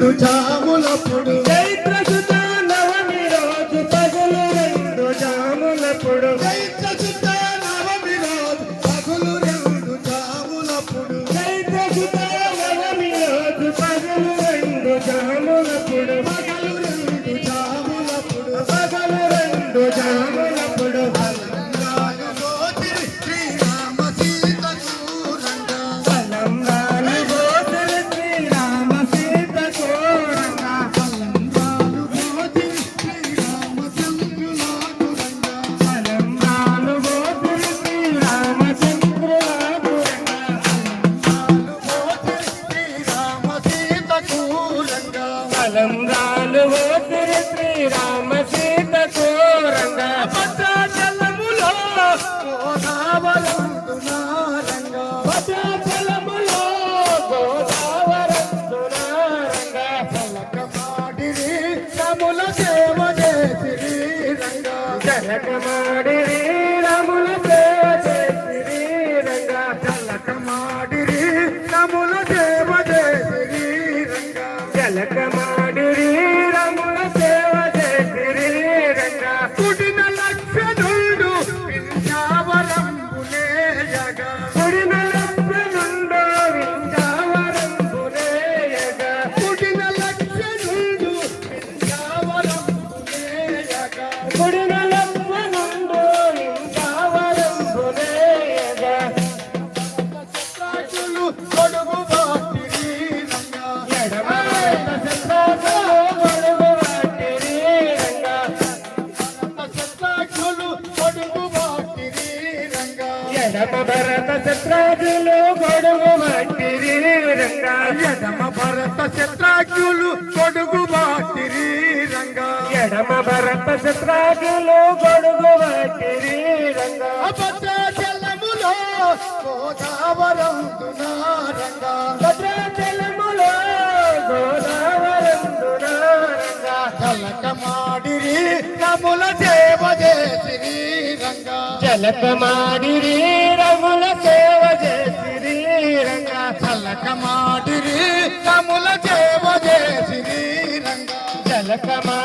రెండు జాములప్పుడు చైత్ర శుద్ధ నవమి రోజు పగలు రెండు జాములప్పుడు చైత్ర శుద్ధ నవమి రోజు పగులు రెండు జాములప్పుడు చైత్ర శుద్ధ నవమి రోజు పగలు రెండు జాములప్పుడు పగలు రెండు జాములప్పుడు పగలు రెండు జాములప్పుడు శ్రీరామ సీతకు రంగా పలంబాలు గోసరి శ్రీరామ సీత కోరంగా పలంబాలు గోచి శ్రీరామచంద్రులకు రంగా పలంబాలు గోసరి శ్రీరామచంద్రులకు శ్రీరామ సీతకు రంగా పలంబాలు గోసరి శ్రీరామ సీత కోరంగా భద్రాచలములో గోదావరందునా రంగా భద్రాచలములో గోదావరందున రంగా పలకమాడిరి రముల సేవ చేసిరి రంగా జలకమాడిరి రముల సేవ చేసిరి రంగా పలకమాడిరి రముల సేవ చేసిరి రంగా జలకమాడిరి రముల సేవ చేసిరి రంగా పుడిన లక్షణుడు వింజావరంబులేయగా పుడిన లక్షణుండో వింజావరంబులేయగా పుడిన లక్షణుడు వింజావరంబులేయగా పుడిన లక్షణుండో వింజావరంబులేయగా రాజులు కొడుగు వాటిరి రంగా ఎడమ శత్రాసులు గొడుగు వాటిరి రంగా శత్రాక్షులు కొడుగు వాటిరి రంగా ఎడమ భరత శత్రాసులు గొడుగు వాటిరి రంగా ఎడమ భరత శత్రాక్షులు కొడుగు వాటిరి రంగా ఎడమ భరత శత్రాసులు గొడుగు వాటిరి రంగా భద్రాచలములో గోదావరందునా రంగా భద్రాచలములో గోదావరందున రంగా కలకమాడిరి రముల సేవ చేసిరి రంగా జలకమాడిరి రముల సేవ చేసిరి రంగా కలకమాడిరి రముల సేవ చేసిరి రంగా జలకమా